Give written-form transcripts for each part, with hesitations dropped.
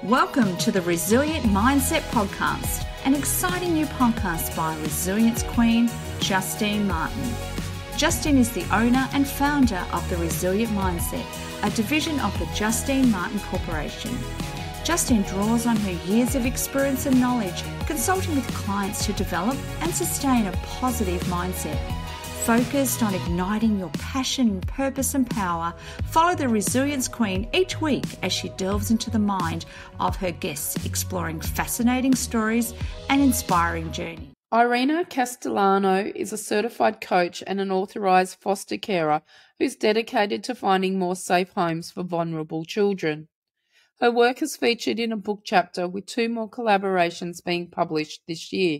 Welcome to the Resilient Mindset Podcast, an exciting new podcast by Resilience Queen, Justine Martin. Justine is the owner and founder of the Resilient Mindset, a division of the Justine Martin Corporation. Justine draws on her years of experience and knowledge, consulting with clients to develop and sustain a positive mindset. Focused on igniting your passion, purpose and power, follow the Resilience Queen each week as she delves into the mind of her guests, exploring fascinating stories and inspiring journeys. Irina Castellano is a certified coach and an authorised foster carer who's dedicated to finding more safe homes for vulnerable children. Her work is featured in a book chapter with 2 more collaborations being published this year.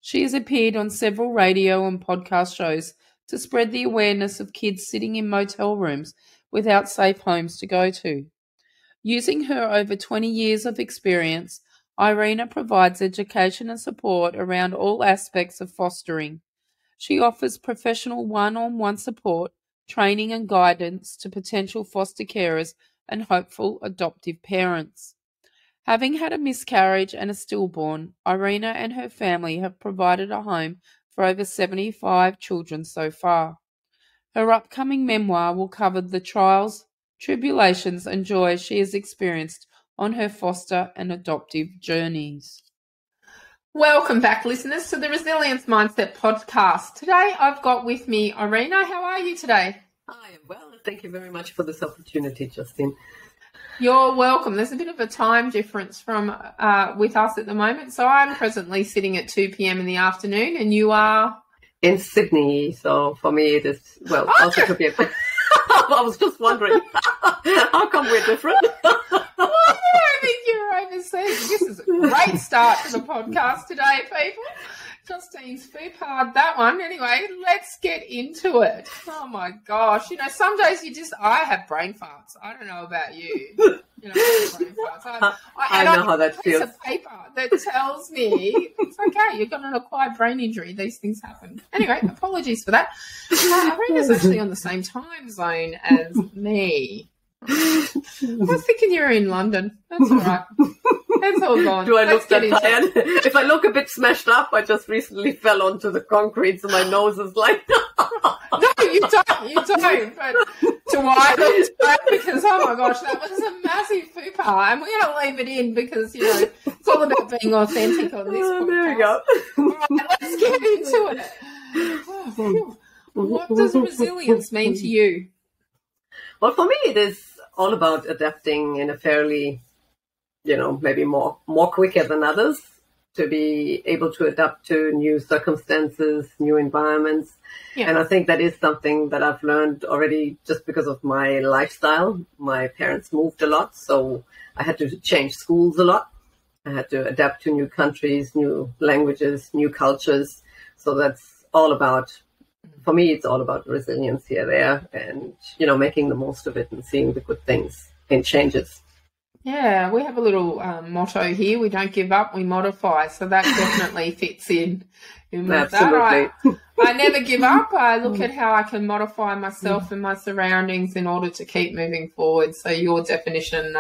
She has appeared on several radio and podcast shows to spread the awareness of kids sitting in motel rooms without safe homes to go to. Using her over 20 years of experience, Irina provides education and support around all aspects of fostering. She offers professional one-on-one support, training and guidance to potential foster carers and hopeful adoptive parents. Having had a miscarriage and a stillborn, Irina and her family have provided a home for over 75 children so far. Her upcoming memoir will cover the trials, tribulations and joys she has experienced on her foster and adoptive journeys. Welcome back, listeners, to the Resilience Mindset Podcast. Today I've got with me Irina. How are you today? I am well. Thank you very much for this opportunity, Justine. You're welcome. There's a bit of a time difference from with us at the moment. So I'm presently sitting at 2 p.m. in the afternoon and you are? In Sydney. So for me it is, well, also could be a bit... I was just wondering, how come we're different? Well, I don't think you're overseas. This is a great start to the podcast today, people. Justine's foo-pa'd that one. Anyway, let's get into it. Oh my gosh. You know, some days I have brain farts. I don't know about you. You know, I have brain farts. I know how that feels. A piece of paper that tells me it's okay, you've got an acquired brain injury. These things happen. Anyway, apologies for that. Irina's actually on the same time zone as me. I was thinking you were in London. That's all right. It's all gone. Do I look that tired? If I look a bit smashed up, I just recently fell onto the concrete, so my nose is like... No, you don't. But do I look tired? Because, oh my gosh, that was a massive fupa. And we're going to leave it in because, you know, it's all about being authentic on this podcast. There we go. All right, let's get into it. Oh, what does resilience mean to you? Well, for me, it is all about adapting in a fairly, you know, maybe more quicker than others, to be able to adapt to new circumstances, new environments. Yeah. And I think that is something that I've learned already just because of my lifestyle. My parents moved a lot, so I had to change schools a lot. I had to adapt to new countries, new languages, new cultures. So that's all about... For me, it's all about resilience here, there, and, you know, making the most of it and seeing the good things in changes. Yeah, we have a little motto here. We don't give up, we modify. So that definitely fits in with Absolutely. that. I never give up. I look at how I can modify myself and my surroundings in order to keep moving forward. So your definition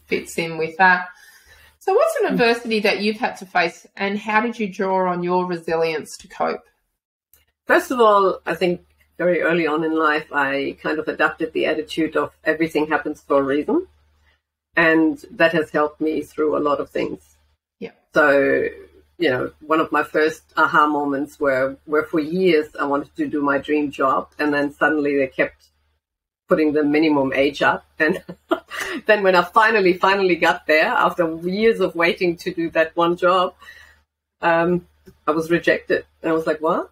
fits in with that. So what's an adversity that you've had to face and how did you draw on your resilience to cope? First of all, I think very early on in life, I kind of adopted the attitude of everything happens for a reason. And that has helped me through a lot of things. Yeah. So, you know, one of my first aha moments were for years I wanted to do my dream job. And then suddenly they kept putting the minimum age up. And then when I finally got there, after years of waiting to do that one job, I was rejected. And I was like, what?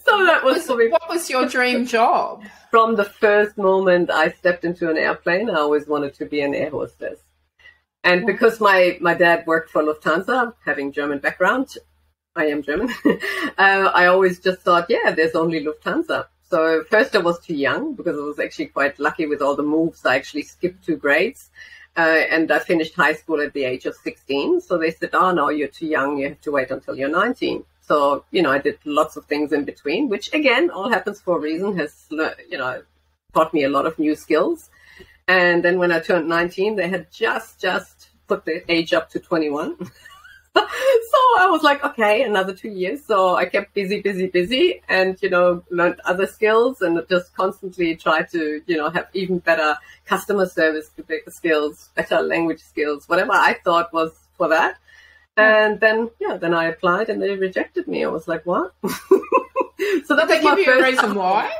So that was for me. What was your dream job? From the first moment I stepped into an airplane, I always wanted to be an air hostess. And because my dad worked for Lufthansa, having German background, I am German, I always just thought, yeah, there's only Lufthansa. So first I was too young because I was actually quite lucky with all the moves. I actually skipped 2 grades. And I finished high school at the age of 16. So they said, oh, no, you're too young. You have to wait until you're 19. So, you know, I did lots of things in between, which, again, all happens for a reason, has, you know, taught me a lot of new skills. And then when I turned 19, they had just put the age up to 21. So I was like, okay, another 2 years. So I kept busy and, learned other skills and just constantly tried to, have even better customer service skills, better language skills, whatever I thought was for that. And then I applied and they rejected me. I was like, what? So that Did they give you a reason why?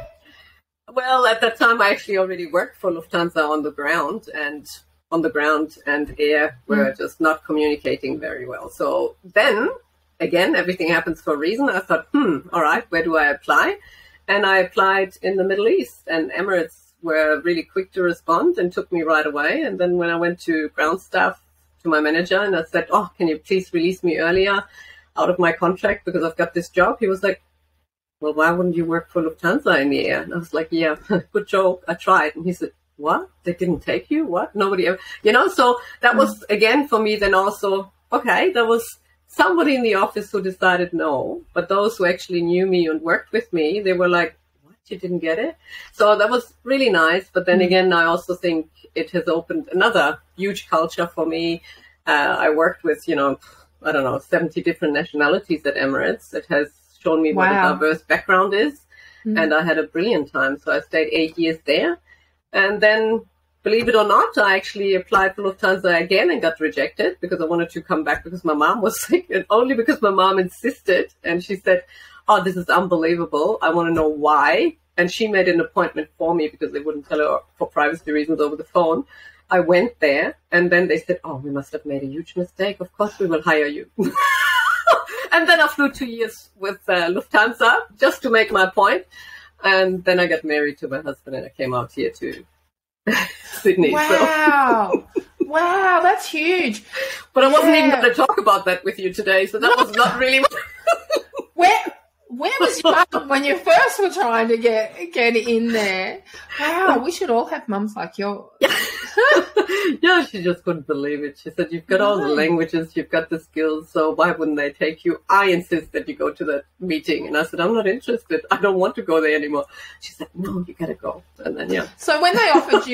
Well, at that time, I actually already worked for Lufthansa on the ground and air were just not communicating very well. So then, again, everything happens for a reason. I thought, all right, where do I apply? And I applied in the Middle East, and Emirates were really quick to respond and took me right away. And then when I went to ground staff, to my manager, and I said, oh, can you please release me earlier out of my contract because I've got this job? He was like, well, why wouldn't you work for Lufthansa in the air? And I was like, yeah, good joke. I tried. And he said, what? They didn't take you? What? Nobody ever, so that was, again, for me, then also, okay, there was somebody in the office who decided no, but those who actually knew me and worked with me, they were like, what? You didn't get it? So that was really nice. But then again, I also think it has opened another huge culture for me. I worked with, 70 different nationalities at Emirates. It has shown me what a diverse background is. And I had a brilliant time. So I stayed 8 years there. And then, believe it or not, I actually applied for Lufthansa again and got rejected because I wanted to come back because my mom was sick, and only because my mom insisted. And she said, oh, this is unbelievable. I want to know why. And she made an appointment for me because they wouldn't tell her for privacy reasons over the phone. I went there, and then they said, oh, we must have made a huge mistake. Of course, we will hire you. And then I flew 2 years with Lufthansa just to make my point. And then I got married to my husband, and I came out here to Sydney. Wow. So. Wow, that's huge. But I wasn't even going to talk about that with you today, so that was not really... Where was your mum when you first were trying to get in there? Wow, we should all have mums like yours. Yeah, she just couldn't believe it. She said, you've got all the languages, you've got the skills, so why wouldn't they take you? I insist that you go to that meeting. And I said, I'm not interested. I don't want to go there anymore. She said, no, you got to go. And then, So when they offered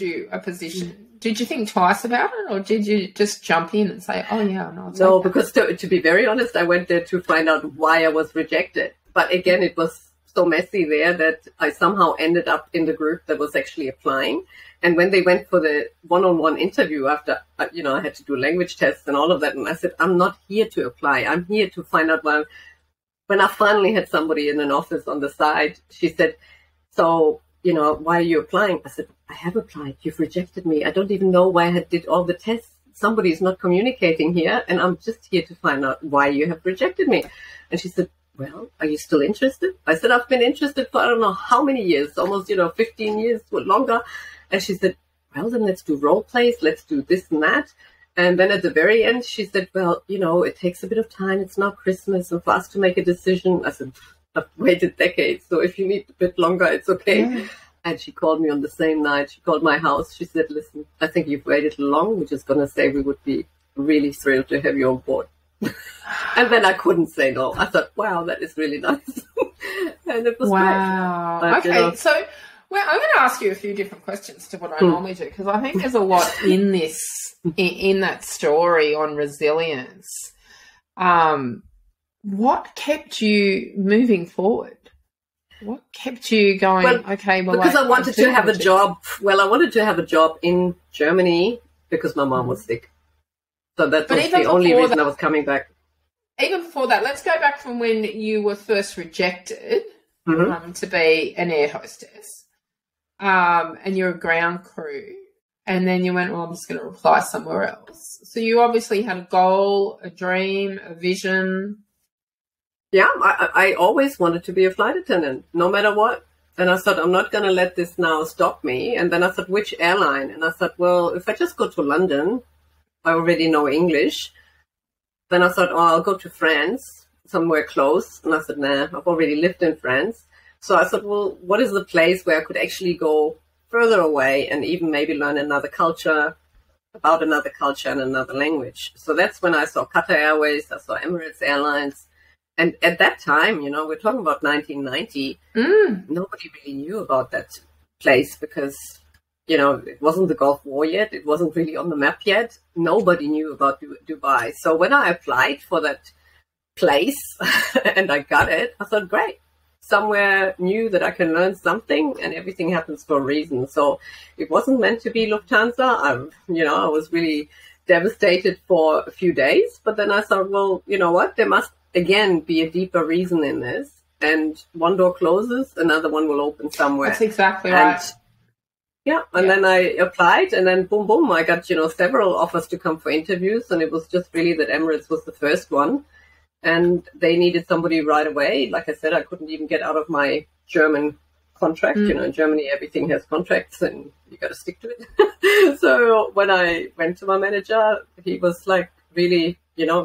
you a position, did you think twice about it, or did you just jump in and say, oh, yeah, no? No, because to be very honest, I went there to find out why I was rejected. But again, it was so messy there that I somehow ended up in the group that was actually applying. And when they went for the one-on-one interview after, I had to do language tests and all of that, and I said, I'm not here to apply. I'm here to find out why. When I finally had somebody in an office on the side, she said, so, why are you applying? I said, I have applied. You've rejected me. I don't even know why I did all the tests. Somebody is not communicating here, and I'm just here to find out why you have rejected me. And she said, well, are you still interested? I said, I've been interested for I don't know how many years, almost, 15 years or longer. And she said, well, then let's do role plays. Let's do this and that. And then at the very end, she said, well, it takes a bit of time. It's now Christmas, and for us to make a decision. I said, I've waited decades, so if you need a bit longer, it's okay. Yeah. And she called me on the same night. She called my house. She said, listen, I think you've waited long. We're just going to say we would be really thrilled to have you on board. And then I couldn't say no. I thought, wow, that is really nice. And it was wow. Great. But, okay, so I'm going to ask you a few different questions to what I normally do, because I think there's a lot in this, in that story on resilience. What kept you moving forward? What kept you going, because I wanted to have a job. Well, I wanted to have a job in Germany because my mom was sick. So that was the only reason I was coming back. Even before that, let's go back from when you were first rejected to be an air hostess. And you're a ground crew. And then you went, well, I'm just going to apply somewhere else. So you obviously had a goal, a dream, a vision. Yeah, I always wanted to be a flight attendant, no matter what. And I thought, I'm not going to let this now stop me. And then I thought, which airline? And I thought, well, if I just go to London, I already know English. Then I thought, I'll go to France, somewhere close. And I said, nah, I've already lived in France. So I thought, well, what is the place where I could actually go further away and even maybe learn another culture, about another culture and another language? So that's when I saw Qatar Airways, I saw Emirates Airlines. And at that time, we're talking about 1990, nobody really knew about that place because it wasn't the Gulf War yet. It wasn't really on the map yet. Nobody knew about Dubai. So when I applied for that place and I got it, I thought, great. Somewhere new that I can learn something, and everything happens for a reason. So it wasn't meant to be Lufthansa. I was really devastated for a few days, but then I thought, well, you know what? There must again be a deeper reason in this. And one door closes, another one will open somewhere. That's exactly right. And then I applied, and then boom, boom, I got, several offers to come for interviews, and it was just really that Emirates was the first one. And they needed somebody right away. Like I said, I couldn't even get out of my German contract. In Germany, everything has contracts and you got to stick to it. So when I went to my manager, he was like, really,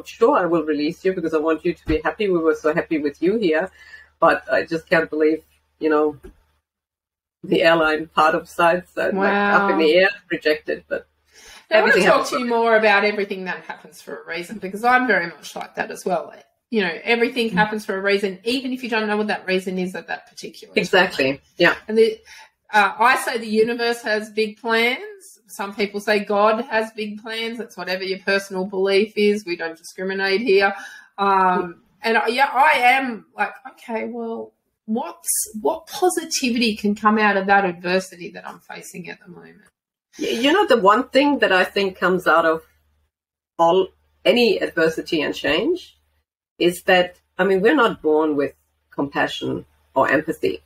sure, I will release you because I want you to be happy. We were so happy with you here. But I just can't believe, the airline part of sites that up in the air, rejected. But I want to talk to you more about everything that happens for a reason, because I'm very much like that as well. Everything happens for a reason, even if you don't know what that reason is at that particular time. Exactly, yeah. And I say the universe has big plans. Some people say God has big plans. That's whatever your personal belief is. We don't discriminate here. I am like, okay, well, what positivity can come out of that adversity that I'm facing at the moment? The one thing that I think comes out of any adversity and change is that, we're not born with compassion or empathy.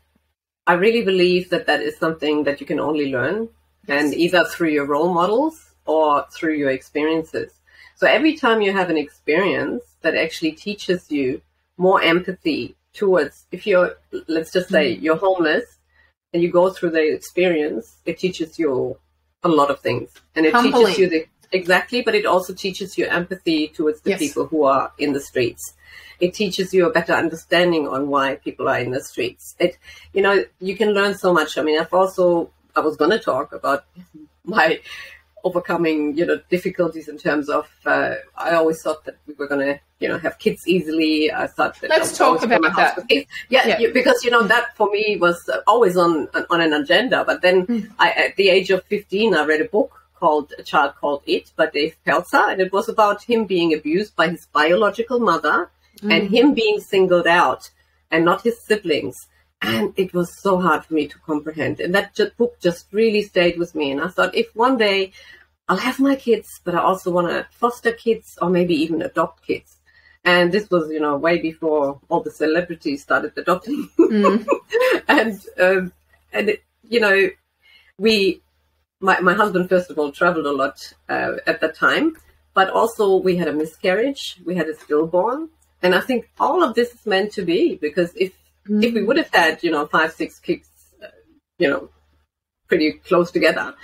I really believe that is something that you can only learn, and either through your role models or through your experiences. So every time you have an experience that actually teaches you more empathy towards, let's just say you're homeless and you go through the experience, it teaches you a lot of things. And it teaches you exactly, but it also teaches you empathy towards the people who are in the streets. It teaches you a better understanding on why people are in the streets. You can learn so much. I was going to talk about my overcoming, difficulties in terms of, I always thought that we were going to, have kids easily. I thought that. Let's talk about that. Because, that for me was always on an agenda. But then at the age of 15, I read a book called A Child Called It by Dave Pelzer. And it was about him being abused by his biological mother and him being singled out and not his siblings. And it was so hard for me to comprehend. And that book just really stayed with me. And I thought, if one day I'll have my kids, but I also want to foster kids or maybe even adopt kids. And this was, way before all the celebrities started adopting. My husband, first of all, traveled a lot at that time. But also we had a miscarriage. We had a stillborn. And I think all of this is meant to be, because if we would have had, 5, 6 kids, pretty close together,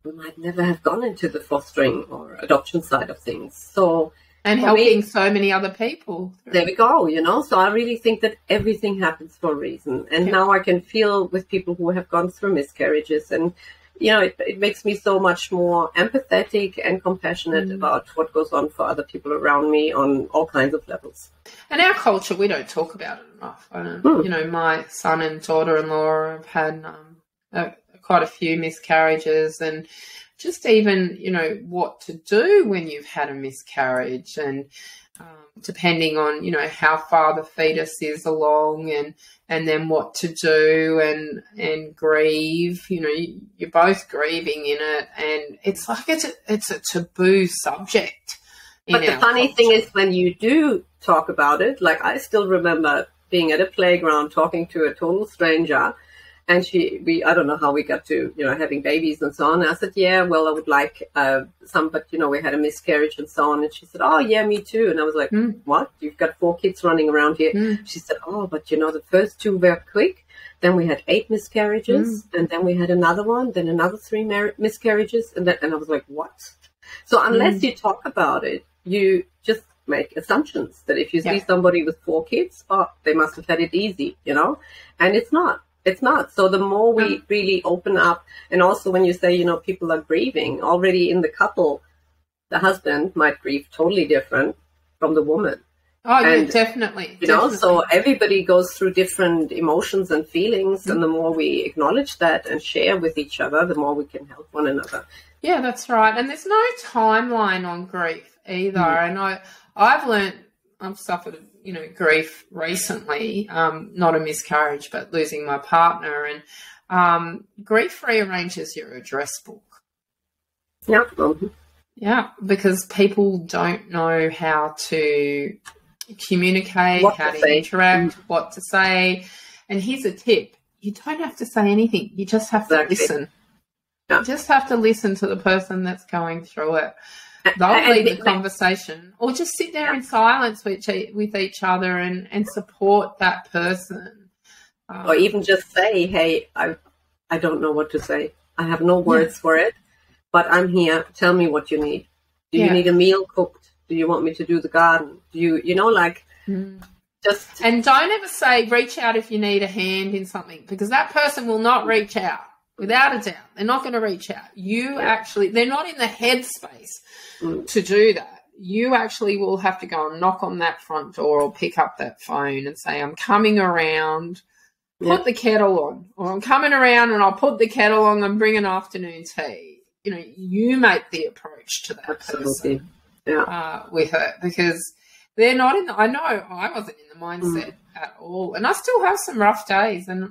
we might never have gone into the fostering or adoption side of things. So, and helping so many other people. There we go, So I really think that everything happens for a reason. And now I can feel with people who have gone through miscarriages, and it makes me so much more empathetic and compassionate about what goes on for other people around me on all kinds of levels. And our culture, we don't talk about it enough. My son and daughter-in-law have had quite a few miscarriages, and just even, what to do when you've had a miscarriage, and depending on, how far the fetus is along, and then what to do and grieve. You're both grieving in it, and it's like it's a taboo subject. But the funny thing is, when you do talk about it, like I still remember being at a playground talking to a total stranger, and I don't know how we got to, having babies and so on. And I said, yeah, well, I would like some, but, we had a miscarriage and so on. And she said, oh, yeah, me too. And I was like, what? You've got 4 kids running around here. She said, oh, but, the first 2 were quick. Then we had 8 miscarriages. And then we had another one, then another 3 miscarriages. And I was like, what? So unless you talk about it, you just make assumptions that if you see somebody with 4 kids, they must have had it easy, and it's not. It's not. So the more we really open up, and also when you say, people are grieving, already in the couple, the husband might grieve totally different from the woman. Oh, yeah, And, definitely. so everybody goes through different emotions and feelings. And the more we acknowledge that and share with each other, the more we can help one another. Yeah, that's right. And there's no timeline on grief either. And I've suffered, grief recently, not a miscarriage, but losing my partner. And grief rearranges your address book. Yeah. Yeah, because people don't know how to communicate, how to interact, what to say. And here's a tip. You don't have to say anything. You just have to listen. Yeah. You just have to listen to the person that's going through it. They'll lead the conversation, or just sit there in silence with each other and support that person. Or even just say, hey, I don't know what to say. I have no words for it, but I'm here. Tell me what you need. Do you need a meal cooked? Do you want me to do the garden? Do you, just... And don't ever say, reach out if you need a hand in something, because that person will not reach out. Without a doubt, they're not going to reach out. They're not in the headspace to do that. You actually will have to go and knock on that front door or pick up that phone and say, I'm coming around, put the kettle on, or I'm coming around and I'll put the kettle on and bring an afternoon tea. You make the approach to that person with it, because they're not in I know I wasn't in the mindset at all. And I still have some rough days and,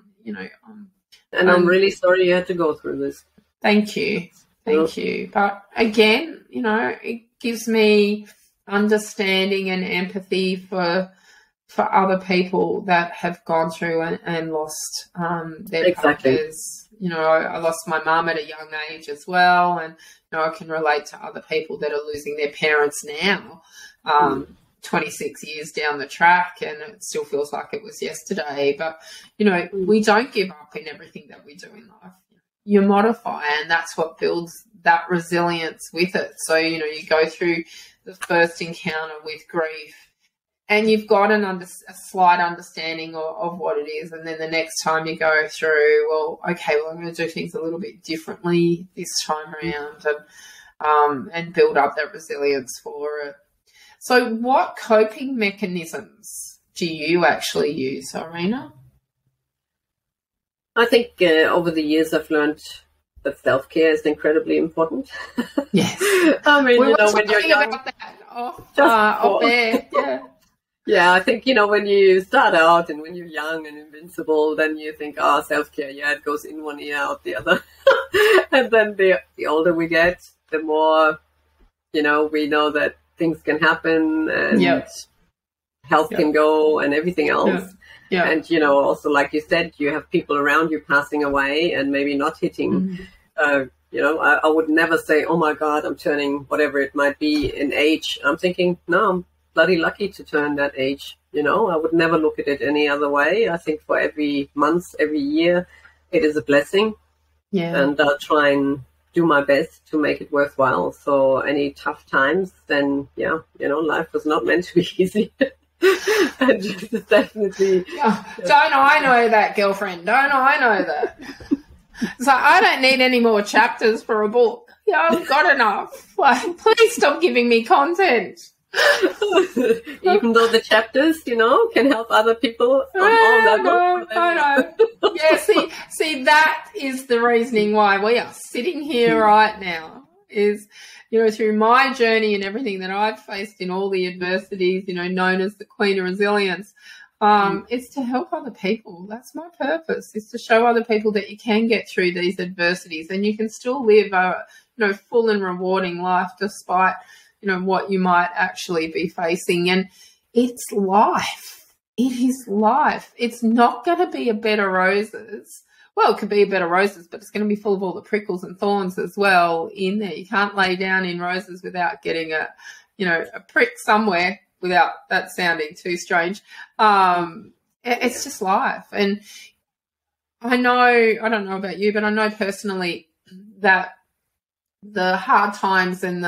and I'm really sorry you had to go through this. Thank you. Thank you. But again, it gives me understanding and empathy for other people that have gone through and lost their partners. I lost my mum at a young age as well, and I can relate to other people that are losing their parents now. 26 years down the track, and it still feels like it was yesterday. But, we don't give up in everything that we do in life. You modify, and that's what builds that resilience with it. So, you go through the first encounter with grief and you've got a slight understanding of what it is. And then the next time you go through, I'm going to do things a little bit differently this time around, and build up that resilience for it. So what coping mechanisms do you actually use, Irina? I think over the years I've learned that self-care is incredibly important. Yes. I mean, when you're young. About that off there. Yeah. Yeah, I think, when you start out and when you're young and invincible, then you think, self-care, it goes in one ear, out the other. And then the older we get, the more, we know that things can happen and health can go and everything else. Yeah. And, also, like you said, you have people around you passing away and maybe not hitting, I would never say, oh, my God, I'm turning whatever it might be in age. I'm thinking, no, I'm bloody lucky to turn that age. I would never look at it any other way. I think for every month, every year, it is a blessing. Yeah. And I'll try and do my best to make it worthwhile. So any tough times, then, life was not meant to be easy. And just definitely. Don't I know that, girlfriend? Don't I know that? So I don't need any more chapters for a book. I've got enough. Please stop giving me content. Even though the chapters, can help other people on all levels. I know. Yeah, see, that is the reasoning why we are sitting here right now is, through my journey and everything that I've faced in all the adversities, known as the Queen of Resilience, it's to help other people. That's my purpose, is to show other people that you can get through these adversities and you can still live a, full and rewarding life despite what you might actually be facing. And it's life. It is life. It's not going to be a bed of roses. Well, it could be a bed of roses, but it's going to be full of all the prickles and thorns as well in there. You can't lay down in roses without getting a prick somewhere, without that sounding too strange. It's just life. And I don't know about you, but I know personally that the hard times and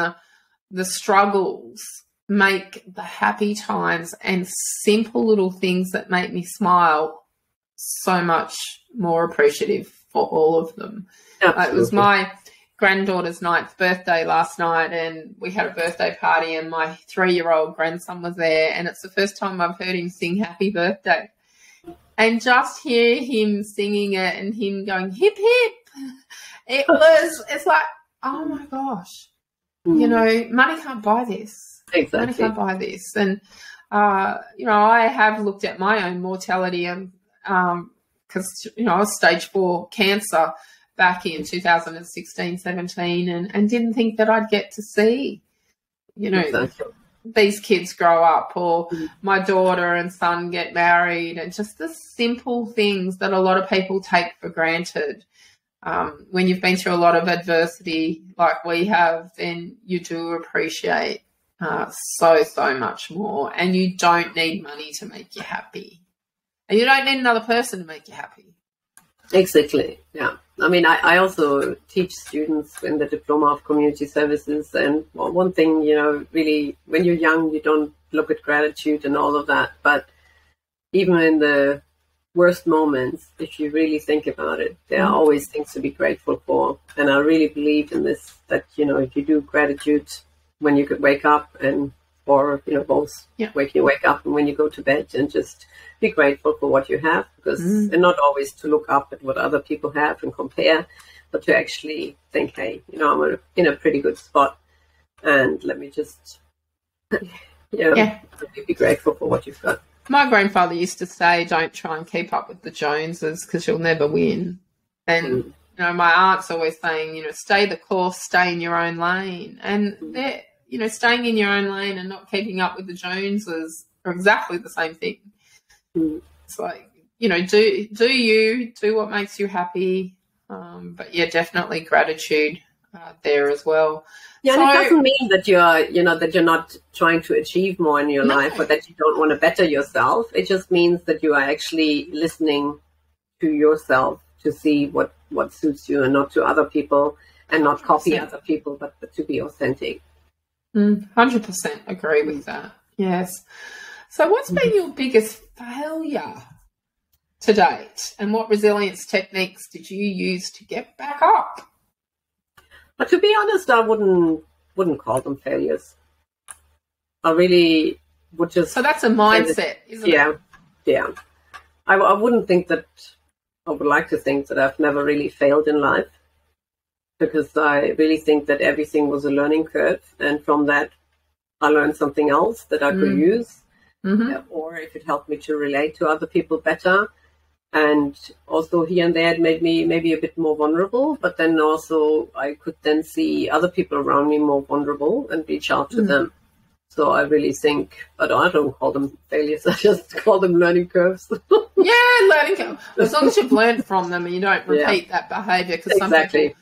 the struggles make the happy times and simple little things that make me smile so much more appreciative for all of them. It was my granddaughter's 9th birthday last night, and we had a birthday party, and my 3-year-old grandson was there, and it's the first time I've heard him sing Happy Birthday. And just hear him singing it and him going, hip, hip. It's like, oh, my gosh. You know, money can't buy this. Exactly. Money can't buy this. And, you know, I have looked at my own mortality, and because, you know, I was stage 4 cancer back in 2016, 17, and didn't think that I'd get to see, you know, exactly, these kids grow up, or my daughter and son get married, and just the simple things that a lot of people take for granted. When you've been through a lot of adversity like we have, then you do appreciate so much more, and you don't need money to make you happy, and you don't need another person to make you happy. Exactly, yeah. I mean, I also teach students in the Diploma of Community Services, and one thing, you know, really, when you're young, you don't look at gratitude and all of that, but even in the worst moments, if you really think about it, there are always things to be grateful for. And I really believe in this, that, you know, if you do gratitude when you could wake up, and or, you know, both, when you wake up and when you go to bed, and just be grateful for what you have, because and not always to look up at what other people have and compare, but to actually think, hey, you know, I'm in a pretty good spot, and let me just, you know, be grateful for what you've got. My grandfather used to say, don't try and keep up with the Joneses, because you'll never win. And, you know, my aunt's always saying, you know, stay the course, stay in your own lane. And, you know, staying in your own lane and not keeping up with the Joneses are exactly the same thing. It's like, you know, do what makes you happy. But, yeah, definitely gratitude there as well. Yeah, and it doesn't mean that you're not trying to achieve more in your life, or that you don't want to better yourself. It just means that you are actually listening to yourself to see what suits you, and not to other people, and not copy other people, but to be authentic. 100% agree with that. Yes. So what's been your biggest failure to date, and what resilience techniques did you use to get back up? But to be honest, I wouldn't call them failures. I really would just... So that's a mindset, isn't it? Yeah. I wouldn't think that... I would like to think that I've never really failed in life, because I really think that everything was a learning curve, and from that I learned something else that I could use, or if it helped me to relate to other people better. And also here and there it made me maybe a bit more vulnerable, but then also I could then see other people around me more vulnerable and reach out to them. So I really think, but I don't call them failures, I just call them learning curves. Learning curves. As long as you've learned from them and you don't repeat that behaviour. Because some people,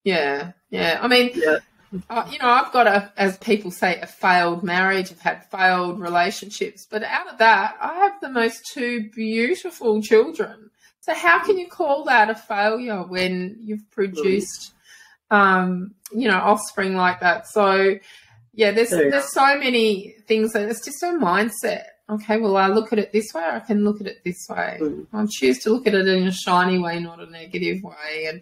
I mean, you know, I've got as people say, a failed marriage. I've had failed relationships, but out of that, I have the most 2 beautiful children. So how can you call that a failure when you've produced, you know, offspring like that? So yeah, there's so many things that it's just a mindset. Okay, well, I look at it this way, or I can look at it this way. I choose to look at it in a shiny way, not a negative way.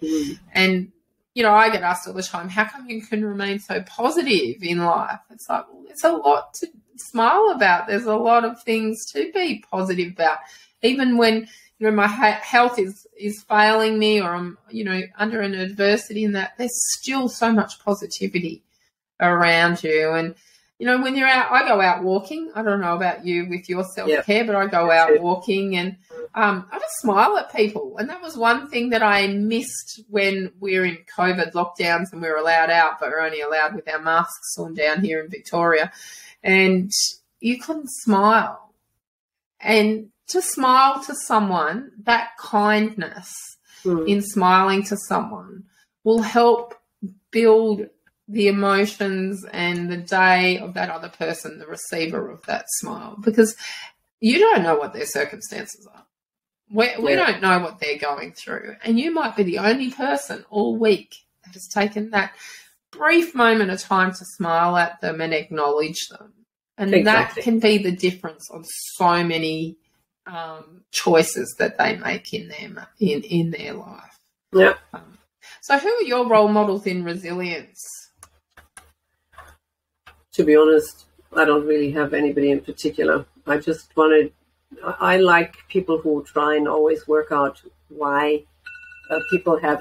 And you know, I get asked all the time, how come you can remain so positive in life? It's like, well, there's a lot to smile about. There's a lot of things to be positive about. Even when, you know, my health is failing me, or I'm, you know, under an adversity in that, there's still so much positivity around you. And, you know, when you're out, I go out walking. I don't know about you with your self-care, but I go out walking, and I just smile at people. And that was one thing that I missed when we were in COVID lockdowns and we were allowed out, but we're only allowed with our masks on down here in Victoria. And you couldn't smile. And to smile to someone, that kindness in smiling to someone will help build the emotions and the day of that other person, the receiver of that smile, because you don't know what their circumstances are. We don't know what they're going through, and you might be the only person all week that has taken that brief moment of time to smile at them and acknowledge them. And that can be the difference on so many choices that they make in their life. Yeah. So who are your role models in resilience? To be honest, I don't really have anybody in particular. I like people who try and always work out why people have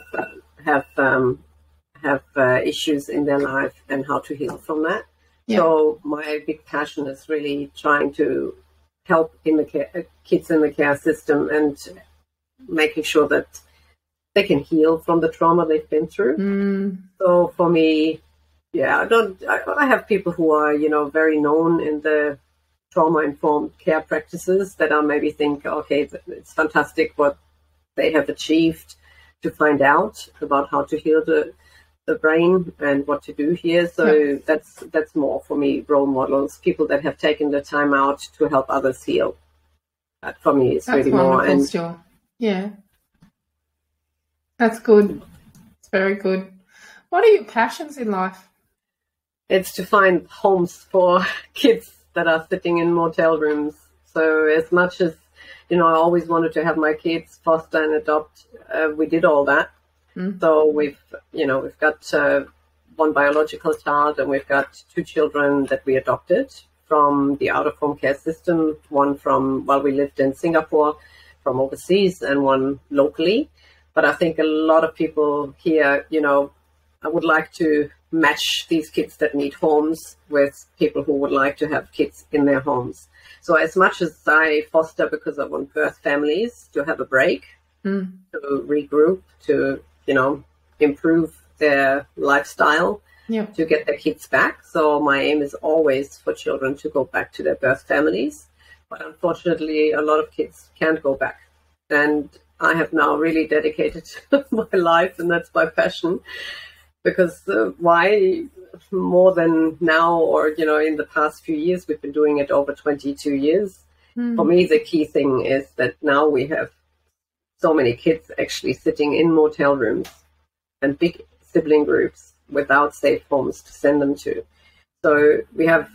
issues in their life and how to heal from that. Yeah. So my big passion is really trying to help in the kids in the care system and making sure that they can heal from the trauma they've been through. So for me, yeah, I have people who are, very known in the trauma-informed care practices that I maybe think, okay, it's fantastic what they have achieved to find out about how to heal the brain and what to do here. So that's more for me, role models, people that have taken the time out to help others heal. That for me is really more. And yeah, that's good. It's very good. What are your passions in life? It's to find homes for kids that are sitting in motel rooms. So as much as, I always wanted to have my kids foster and adopt, we did all that. So we've got one biological child and we've got 2 children that we adopted from the out-of-home care system, one from while we lived in Singapore from overseas and one locally. But I think a lot of people here, I would like to match these kids that need homes with people who would like to have kids in their homes. So as much as I foster because I want birth families to have a break, to regroup, to, improve their lifestyle, to get their kids back. So my aim is always for children to go back to their birth families. But unfortunately, a lot of kids can't go back. And I have now really dedicated my life, and that's my passion. Because why more than now or, in the past few years, we've been doing it over 22 years. For me, the key thing is that now we have so many kids actually sitting in motel rooms and big sibling groups without safe homes to send them to. So we have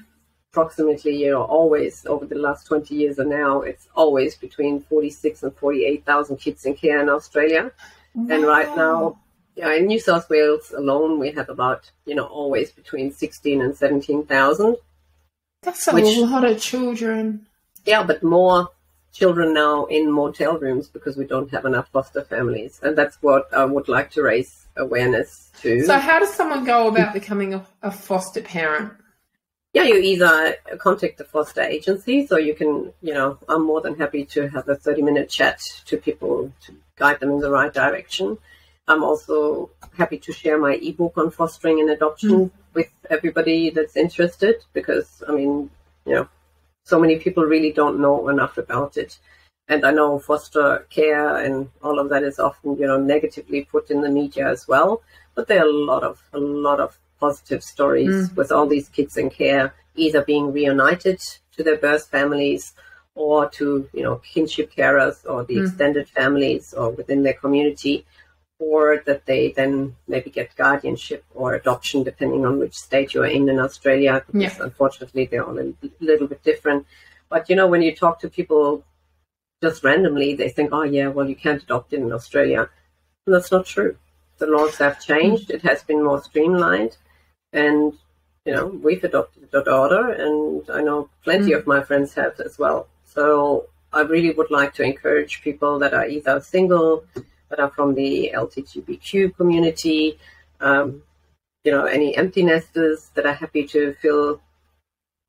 approximately, always over the last 20 years and now it's always between 46 and 48,000 kids in care in Australia. Wow. And right now, in New South Wales alone, we have about, always between 16 and 17,000. That's a lot of children. Yeah, but more children now in motel rooms because we don't have enough foster families. And that's what I would like to raise awareness to. So how does someone go about becoming a foster parent? Yeah, you either contact the foster agency, so you can, I'm more than happy to have a 30-minute chat to people to guide them in the right direction. I'm also happy to share my ebook on fostering and adoption with everybody that's interested because, so many people really don't know enough about it. And I know foster care and all of that is often, negatively put in the media as well. But there are a lot of positive stories with all these kids in care, either being reunited to their birth families or to, kinship carers or the extended families or within their community, or that they then maybe get guardianship or adoption, depending on which state you're in Australia, because unfortunately they're all a little bit different. But, when you talk to people just randomly, they think, oh, yeah, well, you can't adopt in Australia. And that's not true. The laws have changed. It has been more streamlined. And, we've adopted a daughter, and I know plenty of my friends have as well. So I really would like to encourage people that are either single, that are from the LGBTQ community, any empty nesters that are happy to fill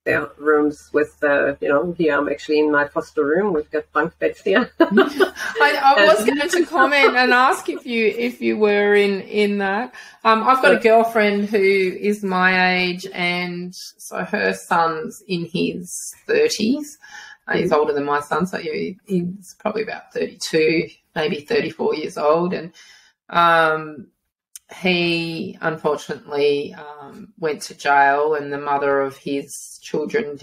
their rooms with, here I'm actually in my foster room. We've got bunk beds here. I was going to comment and ask if you were in that. I've got a girlfriend who is my age, and so her son's in his 30s. He's older than my son, so he's probably about 32, maybe 34 years old. And he unfortunately went to jail, and the mother of his children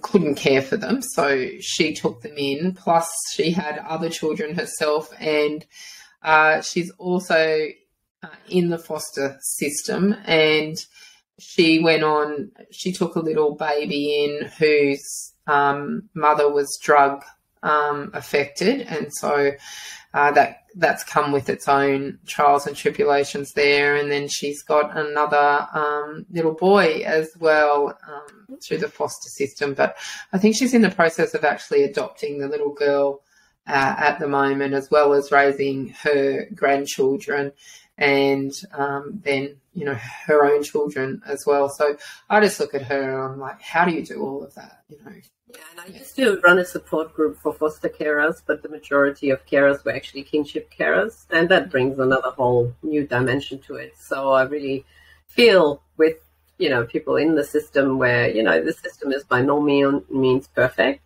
couldn't care for them. So she took them in, plus she had other children herself, and she's also in the foster system. And she took a little baby in whose mother was drug affected, and so that that's come with its own trials and tribulations there. And then she's got another little boy as well through the foster system. But I think she's in the process of actually adopting the little girl at the moment, as well as raising her grandchildren and then, you know, her own children as well. So I just look at her and I'm like, how do you do all of that, you know? Yeah, and I used to run a support group for foster carers, but the majority of carers were actually kinship carers, and that brings another whole new dimension to it. So I really feel with, you know, people in the system where, you know, the system is by no means perfect,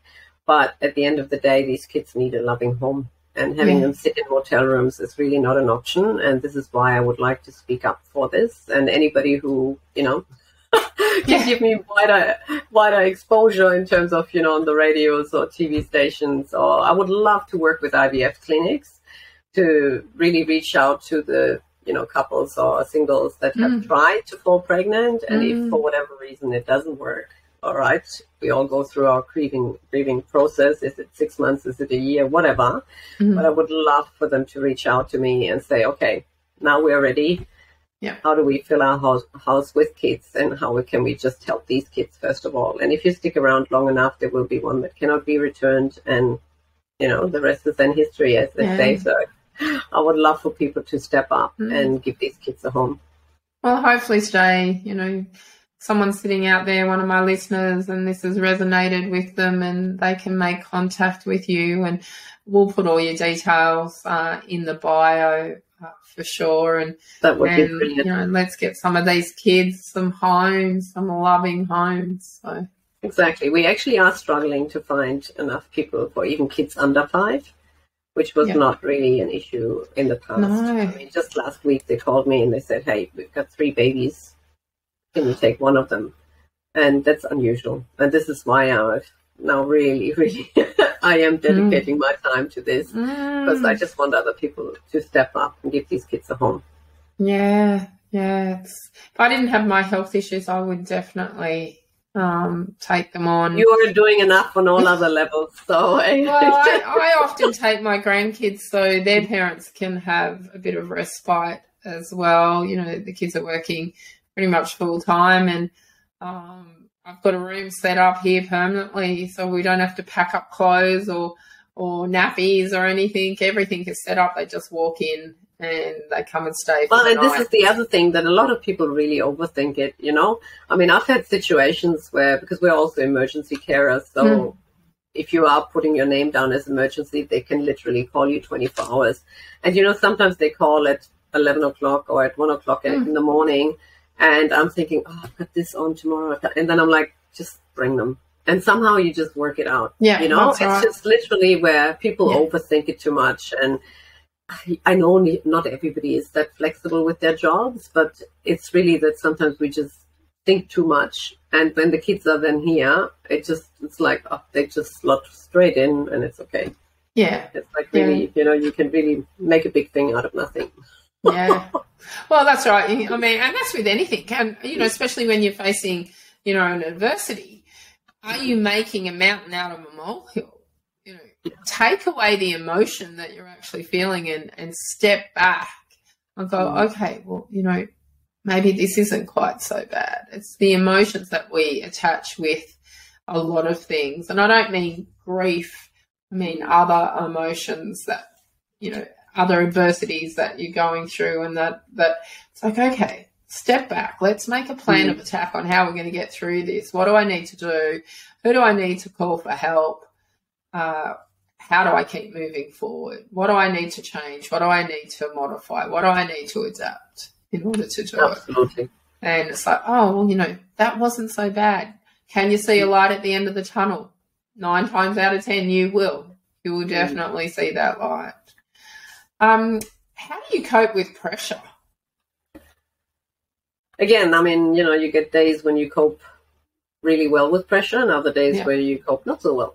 but at the end of the day, these kids need a loving home, and having them sit in motel rooms is really not an option. And this is why I would like to speak up for this. And anybody who, you know, can give me wider exposure in terms of, you know, on the radios or TV stations, or I would love to work with IVF clinics to really reach out to the, you know, couples or singles that have tried to fall pregnant, and if for whatever reason it doesn't work, all right, we all go through our grieving process. Is it 6 months? Is it a year? Whatever. But I would love for them to reach out to me and say, okay, now we're ready. Yeah. How do we fill our house with kids, and how can we just help these kids first of all? And if you stick around long enough, there will be one that cannot be returned, and, you know, the rest is then history, as they say. So I would love for people to step up and give these kids a home. Well, hopefully today, you know, someone's sitting out there, one of my listeners, and this has resonated with them, and they can make contact with you, and we'll put all your details in the bio for sure. And that would be brilliant. You know, let's get some of these kids some homes, some loving homes. So exactly, we actually are struggling to find enough people for even kids under 5, which was not really an issue in the past. No. I mean, just last week they called me and they said, hey, we've got 3 babies. Can you take one of them? And that's unusual. And this is why I've now really, I am dedicating my time to this, because I just want other people to step up and give these kids a home. Yeah. If I didn't have my health issues, I would definitely take them on. You are doing enough on all other levels. So well, I often take my grandkids so their parents can have a bit of respite as well. You know, the kids are working pretty much full time, and I've got a room set up here permanently, so we don't have to pack up clothes or nappies or anything. Everything is set up. They just walk in and they come and stay for the night. This is the other thing that a lot of people really overthink it, you know. I mean, I've had situations where, because we're also emergency carers, so if you are putting your name down as emergency, they can literally call you 24 hours. And, you know, sometimes they call at 11 o'clock or at 1 o'clock in the morning, and I'm thinking, oh, I've got this on tomorrow. And then I'm like, just bring them. And somehow you just work it out. Yeah, you know, it's just literally where people overthink it too much. And I know not everybody is that flexible with their jobs, but it's really that sometimes we just think too much. And when the kids are then here, it's like, oh, they just slot straight in and it's okay. Yeah. It's like really, you know, you can really make a big thing out of nothing. Yeah. Well, that's right. I mean, and that's with anything. And, you know, especially when you're facing, you know, an adversity, are you making a mountain out of a molehill? You know, take away the emotion that you're actually feeling and step back and go, okay, well, you know, maybe this isn't quite so bad. It's the emotions that we attach with a lot of things. And I don't mean grief. I mean other emotions that, you know, other adversities that you're going through, and that it's like, okay, step back. Let's make a plan of attack on how we're going to get through this. What do I need to do? Who do I need to call for help? How do I keep moving forward? What do I need to change? What do I need to modify? What do I need to adapt in order to do it? And it's like, oh, well, you know, that wasn't so bad. Can you see a light at the end of the tunnel? 9 times out of 10, you will. You will definitely see that light. How do you cope with pressure? Again, I mean, you know, you get days when you cope really well with pressure and other days where you cope not so well.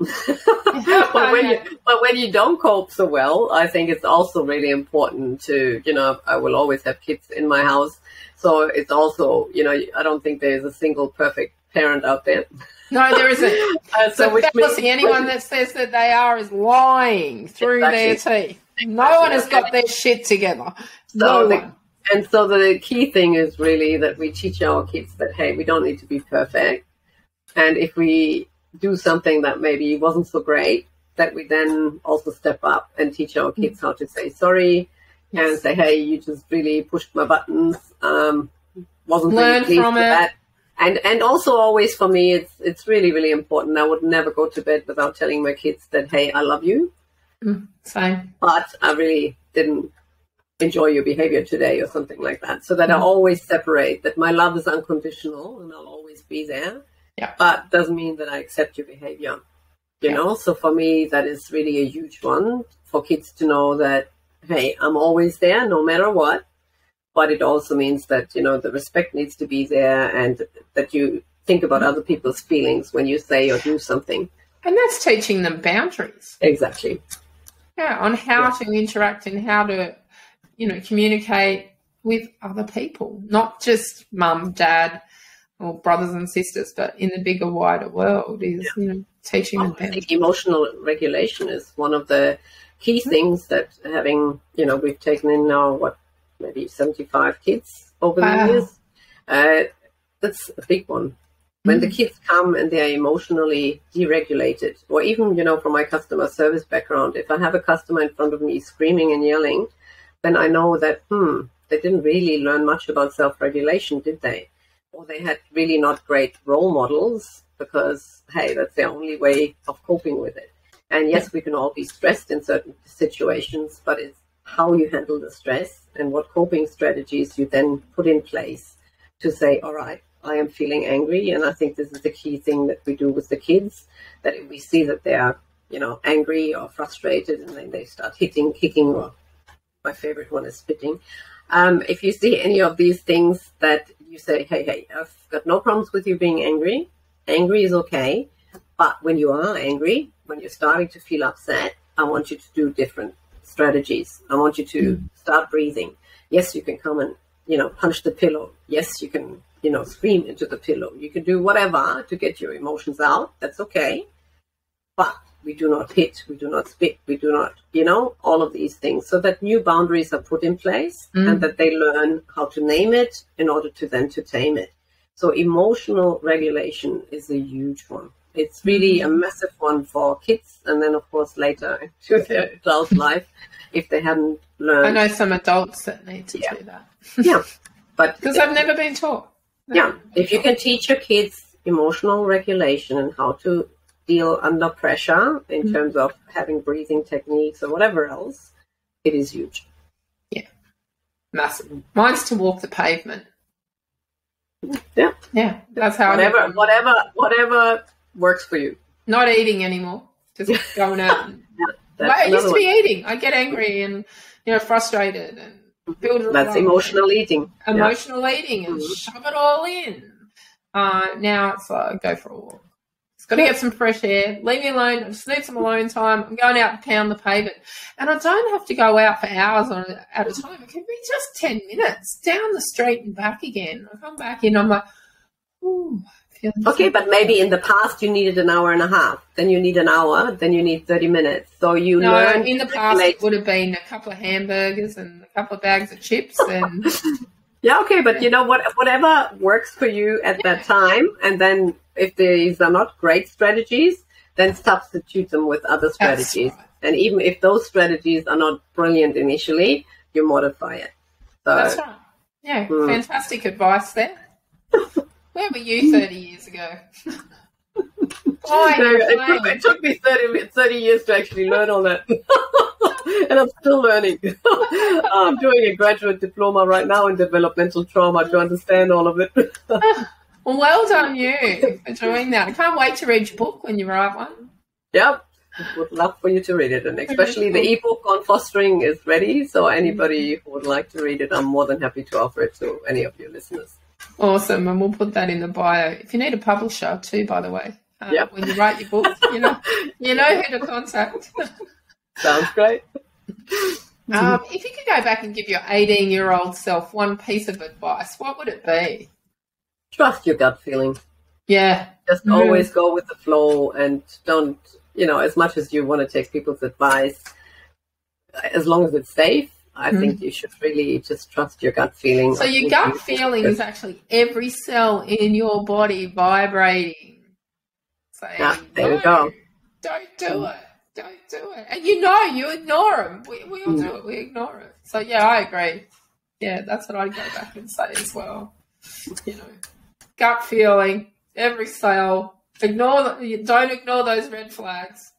But when you don't cope so well, I think it's also really important to, you know, I will always have kids in my house. So it's also, you know, I don't think there's a single perfect parent out there. No, there isn't. So anyone that says that they are is lying through their teeth. No one has got their shit together. No one. And so the key thing is really that we teach our kids that, hey, we don't need to be perfect. And if we do something that maybe wasn't so great, that we then also step up and teach our kids how to say sorry and say, hey, you just really pushed my buttons. Wasn't Learn really from it. that. And also always for me, it's really, really important. I would never go to bed without telling my kids that, hey, I love you. Same. But I really didn't enjoy your behavior today or something like that. So that I always separate that my love is unconditional and I'll always be there. Yeah. But doesn't mean that I accept your behavior, you know? So for me, that is really a huge one for kids to know that, hey, I'm always there no matter what. But it also means that, you know, the respect needs to be there and that you think about other people's feelings when you say or do something. And that's teaching them boundaries. Exactly. Yeah, on how to interact and how to, you know, communicate with other people, not just mum, dad, or brothers and sisters, but in the bigger, wider world is, you know, teaching them boundaries. I think emotional regulation is one of the key things that having, you know, we've taken in now, maybe 75 kids over the years. That's a big one. When the kids come and they're emotionally deregulated, or even, you know, from my customer service background, if I have a customer in front of me screaming and yelling, then I know that, they didn't really learn much about self-regulation, did they? Or they had really not great role models because, hey, that's their only way of coping with it. And yes, we can all be stressed in certain situations, but it's how you handle the stress and what coping strategies you then put in place to say, all right, I am feeling angry. And I think this is the key thing that we do with the kids, that if we see that they are, you know, angry or frustrated and then they start hitting, kicking, or my favorite one is spitting. If you see any of these things that you say, hey, I've got no problems with you being angry. Angry is okay. But when you are angry, when you're starting to feel upset, I want you to do different strategies. I want you to start breathing. Yes, you can come and, you know, punch the pillow. Yes, you can, you know, scream into the pillow. You can do whatever to get your emotions out. That's okay. But we do not hit, we do not spit, we do not, you know, all of these things. So that new boundaries are put in place and that they learn how to name it in order to then to tame it. So emotional regulation is a huge one. It's really a massive one for kids, and then, of course, later into their adult life, if they haven't learned. I know some adults that need to do that. Yeah. But because I've never been taught. Yeah. If you can teach your kids emotional regulation and how to deal under pressure in terms of having breathing techniques or whatever else, it is huge. Yeah. Massive. Mine's to walk the pavement. Yeah. Yeah. That's how whatever works for you. Not eating anymore. Just going out. I used to be eating. I get angry and, you know, frustrated and build it. That's emotional eating. Emotional eating and shove it all in. Now it's like, go for a walk. Just got to get some fresh air. Leave me alone. I just need some alone time. I'm going out to pound the pavement. And I don't have to go out for hours at a time. It can be just 10 minutes down the street and back again. I come back in, I'm like, ooh. Okay, but maybe in the past you needed an hour and a half, then you need an hour, then you need 30 minutes. So you learn. In the past it would have been a couple of hamburgers and a couple of bags of chips and yeah, okay, but you know whatever works for you at that time, and then if these are not great strategies, then substitute them with other strategies. Right. And even if those strategies are not brilliant initially, you modify it. So, that's right. Yeah, fantastic advice there. Where were you 30 years ago? It took me 30 years to actually learn all that. And I'm still learning. I'm doing a graduate diploma right now in developmental trauma to understand all of it. Well done you for doing that. I can't wait to read your book when you write one. Yep. Would love for you to read it. And especially the ebook on fostering is ready. So anybody who would like to read it, I'm more than happy to offer it to any of your listeners. Awesome, and we'll put that in the bio. If you need a publisher too, by the way, when you write your book, you know who to contact. Sounds great. If you could go back and give your 18-year-old self one piece of advice, what would it be? Trust your gut feeling. Yeah. Just always go with the flow and don't, as much as you want to take people's advice, as long as it's safe, I think you should really just trust your gut feeling. So your gut feeling is actually every cell in your body vibrating, saying, there we go. Don't do it. Don't do it. And you ignore them. We all do it. We ignore it. So, yeah, I agree. Yeah, that's what I'd go back and say as well. Gut feeling, every cell. Don't ignore those red flags.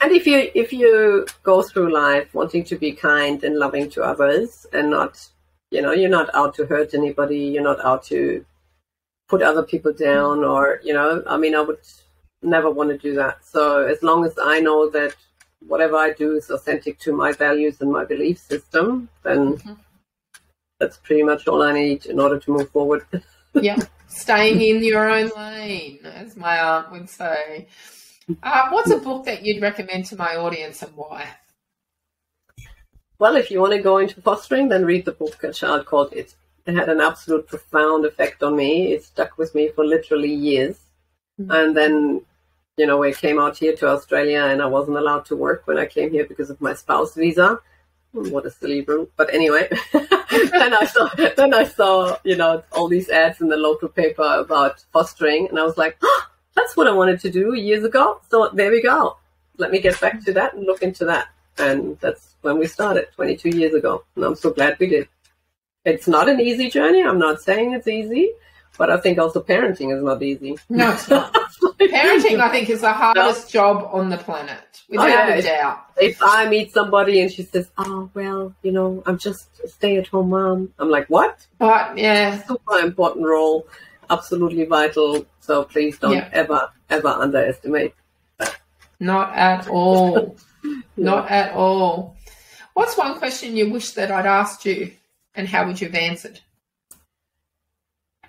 And if you go through life wanting to be kind and loving to others and not, you're not out to hurt anybody, you're not out to put other people down or, I would never want to do that. So as long as I know that whatever I do is authentic to my values and my belief system, then that's pretty much all I need in order to move forward. Yeah, staying in your own lane, as my aunt would say. What's a book that you'd recommend to my audience and why? Well, if you want to go into fostering, then read the book A Child Called It. It had an absolute profound effect on me. It stuck with me for literally years. And then, we came out here to Australia and I wasn't allowed to work when I came here because of my spouse visa. What a silly rule. But anyway, then I saw, all these ads in the local paper about fostering. And I was like, that's what I wanted to do years ago. So there we go. Let me get back to that and look into that. And that's when we started 22 years ago. And I'm so glad we did. It's not an easy journey. I'm not saying it's easy, but I think also parenting is not easy. No, it's not. Parenting, I think, is the hardest job on the planet, without a doubt. If I meet somebody and she says, I'm just a stay-at-home mom. I'm like, what? But, yeah. Super important role. Absolutely vital. So please don't ever underestimate that. Not at all. Not at all. What's one question you wish that I'd asked you, and how would you have answered?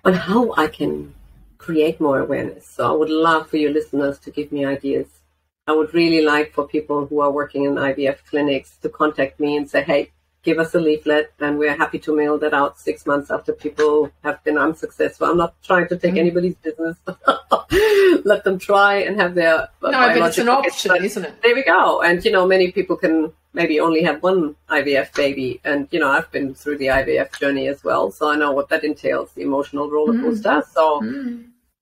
On how I can create more awareness. So I would love for your listeners to give me ideas. I would really like for people who are working in IVF clinics to contact me and say, hey, give us a leaflet, and we're happy to mail that out 6 months after people have been unsuccessful. I'm not trying to take anybody's business. Let them try and have their but it's an option, isn't it? There we go. And, many people can maybe only have one IVF baby. And, I've been through the IVF journey as well. So I know what that entails, the emotional roller coaster. So,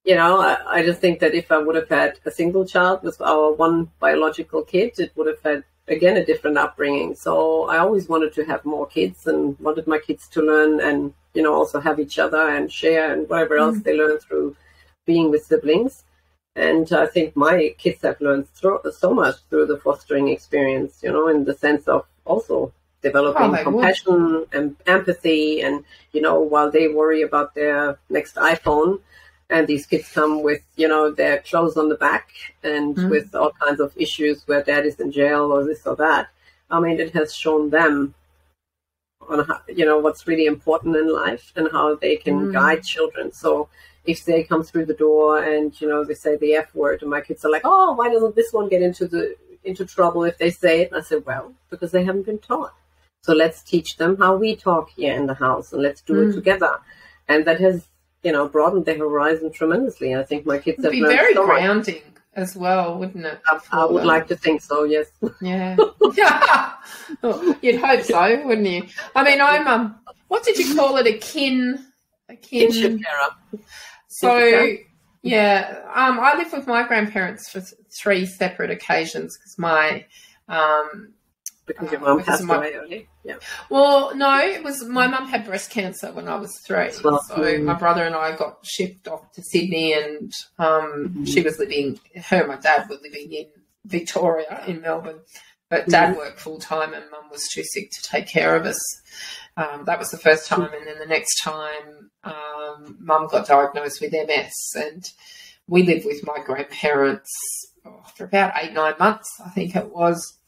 I just think that if I would have had a single child with our one biological kid, it would have had, again, a different upbringing. So I always wanted to have more kids and wanted my kids to learn and, also have each other and share and whatever else they learn through being with siblings. And I think my kids have learned so much through the fostering experience, in the sense of also developing compassion and empathy. And, while they worry about their next iPhone, and these kids come with, their clothes on the back and with all kinds of issues where dad is in jail or this or that. I mean, it has shown them on how, what's really important in life and how they can guide children. So if they come through the door and, they say the F word, and my kids are like, oh, why doesn't this one get into trouble if they say it? And I said, well, because they haven't been taught. So let's teach them how we talk here in the house, and let's do it together. And that has, broadened their horizon tremendously. I think my kids have learned so much. It'd be very grounding as well, wouldn't it? I would like to think so, yes. Yeah. You'd hope so, wouldn't you? I mean, I'm, what did you call it? A kinship carer. So, I lived with my grandparents for 3 separate occasions because your mum passed away early. Yeah. Well, no, it was my mum had breast cancer when I was 3. So my brother and I got shipped off to Sydney, and she was my dad were living in Victoria, in Melbourne. But Dad worked full time and Mum was too sick to take care of us. That was the first time. And then the next time, Mum got diagnosed with MS, and we lived with my grandparents for about 8-9 months, I think it was.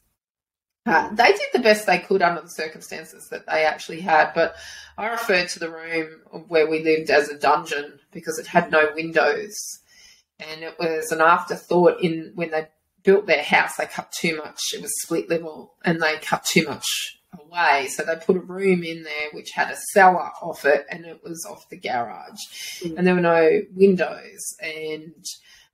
They did the best they could under the circumstances that they actually had, but I referred to the room where we lived as a dungeon because it had no windows, and it was an afterthought when they built their house. They cut too much. It was split level, and they cut too much away, so they put a room in there which had a cellar off it, and it was off the garage, and there were no windows, and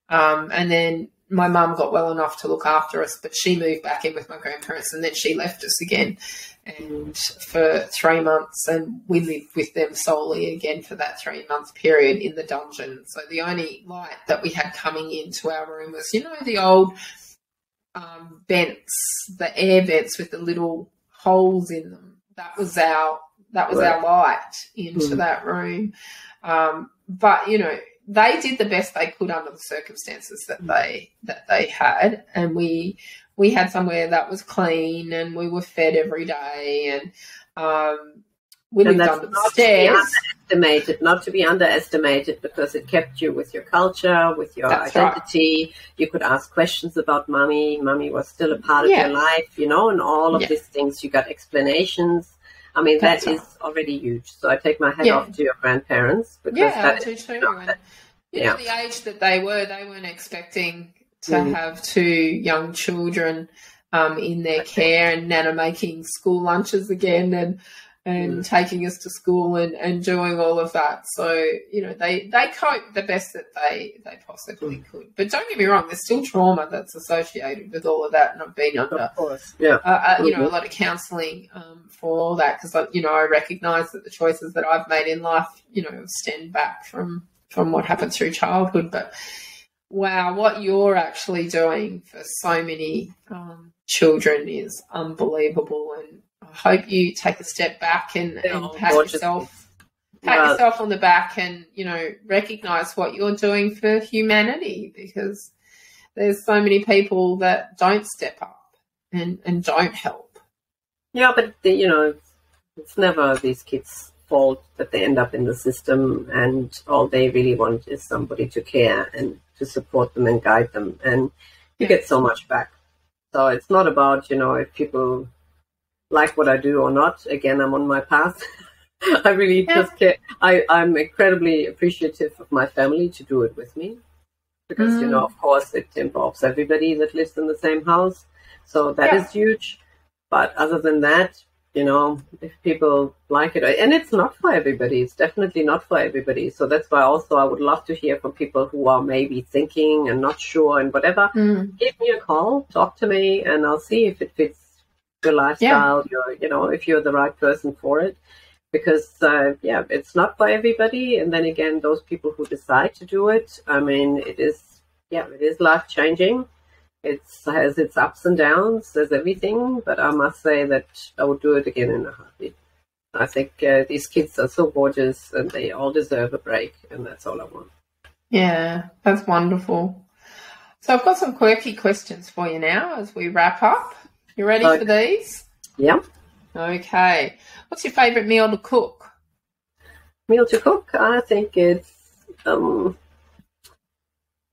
then my mum got well enough to look after us, but she moved back in with my grandparents, and then she left us again and for 3 months, and we lived with them solely again for that 3-month period in the dungeon. So the only light that we had coming into our room was, you know, the old vents, the air vents with the little holes in them. That was our light into that room. But, you know, they did the best they could under the circumstances that they had, and we had somewhere that was clean, and we were fed every day, and we lived under the stairs. Not to be underestimated, because it kept you with your culture, with your identity. Right. You could ask questions about Mummy. Mummy was still a part of your life, you know, and all of these things. You got explanations. I mean, that is already huge. So I take my hat off to your grandparents. Because I do too. You know, the age that they weren't expecting to have 2 young children in their care, and Nana making school lunches again, and taking us to school and doing all of that. So, you know, they coped the best that they possibly could. But don't get me wrong, there's still trauma that's associated with all of that, and I've been under, of course. you know, a lot of counselling for all that, because, you know, I recognise that the choices that I've made in life, you know, stem back from what happened through childhood. But, wow, what you're actually doing for so many children is unbelievable, and I hope you take a step back and pat yourself on the back, and, you know, recognise what you're doing for humanity, because there's so many people that don't step up and don't help. Yeah, but, you know, it's never these kids' fault that they end up in the system, and all they really want is somebody to care and to support them and guide them, and you get so much back. So it's not about, you know, if people like what I do or not. Again, I'm on my path. I really just care. I'm incredibly appreciative of my family to do it with me, because, you know, of course, it involves everybody that lives in the same house. So that is huge. But other than that, you know, if people like it, and it's not for everybody, it's definitely not for everybody. So that's why also I would love to hear from people who are maybe thinking and not sure and whatever. Give me a call, talk to me, and I'll see if it fits your lifestyle, you know, if you're the right person for it. Because, it's not for everybody. And then again, those people who decide to do it, I mean, it is life-changing. It has its ups and downs, there's everything. But I must say that I would do it again in a heartbeat. I think these kids are so gorgeous, and they all deserve a break, and that's all I want. Yeah, that's wonderful. So I've got some quirky questions for you now as we wrap up. You ready for these? Yeah. Okay. What's your favourite meal to cook? Meal to cook? I think it's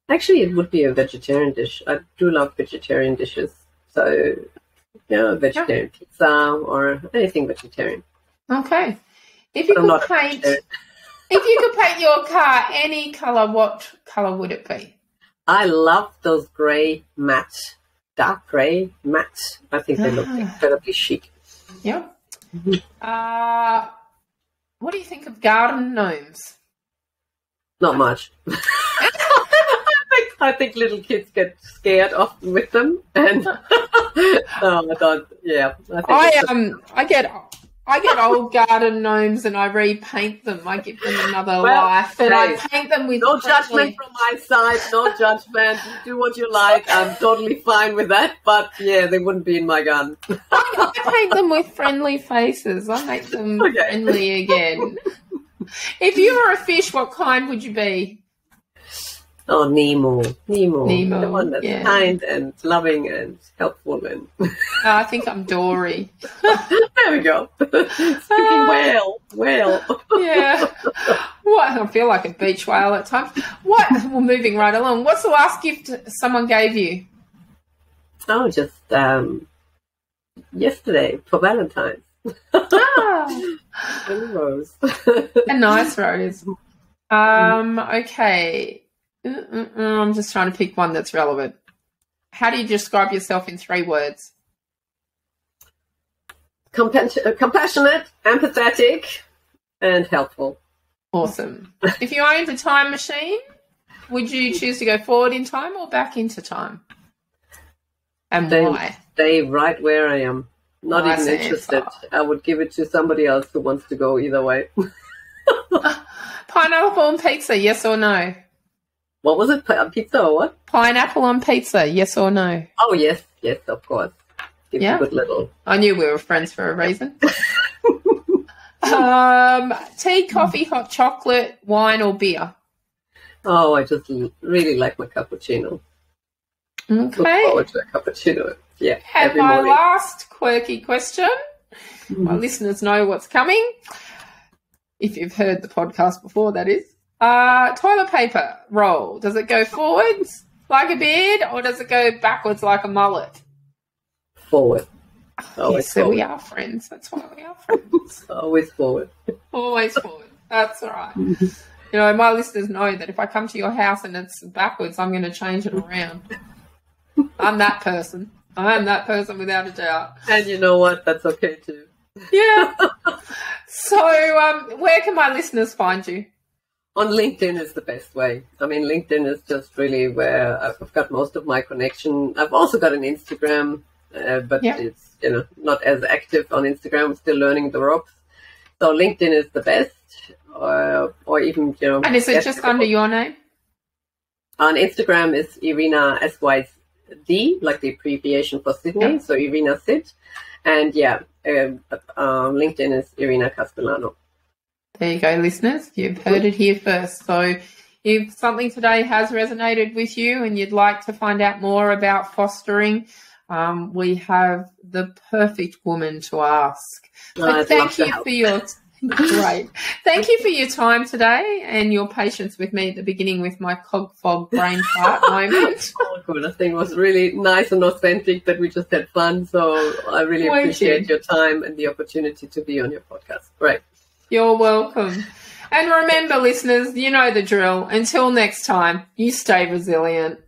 actually it would be a vegetarian dish. I do love vegetarian dishes. So, you know, vegetarian pizza or anything vegetarian. Okay. If you could paint your car any colour, what colour would it be? I love those grey matte, dark grey matte. I think they look incredibly chic. Yeah. What do you think of garden gnomes? Not much. I think little kids get scared often with them, and no, I don't. Yeah, I get old garden gnomes and I repaint them. I give them another life, and I paint them with no judgment from my side. No judgment. Do what you like. I'm totally fine with that. But yeah, they wouldn't be in my garden. I paint them with friendly faces. I make them friendly again. If you were a fish, what kind would you be? Oh, Nemo. The one that's kind and loving and helpful. And I think I'm Dory. There we go. Speaking whale. Yeah. What? I feel like a beach whale at times. What? Well, moving right along. What's the last gift someone gave you? Oh, just yesterday for Valentine's. A rose. A nice rose. Okay. I'm just trying to pick one that's relevant. How do you describe yourself in 3 words? Compassionate, empathetic, and helpful. Awesome. If you owned a time machine, Would you choose to go forward in time or back into time? And why? Stay right where I am. Not even interested. I would give it to somebody else who wants to go either way. Pineapple on pizza, yes or no? What was it? Pizza or what? Pineapple on pizza, yes or no? Oh, yes, of course. Give a good little. I knew we were friends for a reason. Tea, coffee, hot chocolate, wine or beer? Oh, I just really like my cappuccino. Okay. Look forward to a cappuccino. Yeah. And my last quirky question. My listeners know what's coming. If you've heard the podcast before, that is. Toilet paper roll. Does it go forwards like a beard or does it go backwards like a mullet? Forward. Yes, so we are friends. That's why we are friends. Always forward. Always forward. That's all right. You know, my listeners know that if I come to your house and it's backwards, I'm going to change it around. I'm that person. I am that person without a doubt. And you know what? That's okay too. Yeah. So where can my listeners find you? On LinkedIn is the best way. I mean, LinkedIn is just really where I've got most of my connection. I've also got an Instagram, but it's, you know, not as active on Instagram. I'm still learning the ropes. So LinkedIn is the best, or even, you know. And is it just under your name? On Instagram is Irina SYD, like the abbreviation for Sydney. Yeah. So Irina Sid. And LinkedIn is Irina Castellano. There you go, listeners. You've heard it here first. So if something today has resonated with you and you'd like to find out more about fostering, we have the perfect woman to ask. But thank you for your great. Thank you for your time today and your patience with me at the beginning with my cog fog brain fart moment. Oh, good. I think it was really nice and authentic that we just had fun. So I really appreciate your time and the opportunity to be on your podcast. Great. You're welcome. And remember, listeners, you know the drill. Until next time, you stay resilient.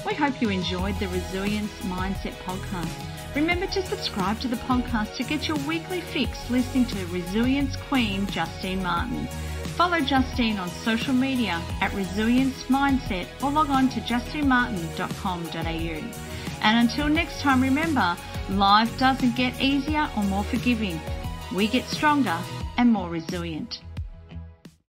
We hope you enjoyed the Resilience Mindset podcast. Remember to subscribe to the podcast to get your weekly fix listening to Resilience Queen Justine Martin. Follow Justine on social media at Resilience Mindset or log on to justinemartin.com.au. And until next time, remember, life doesn't get easier or more forgiving. We get stronger and more resilient.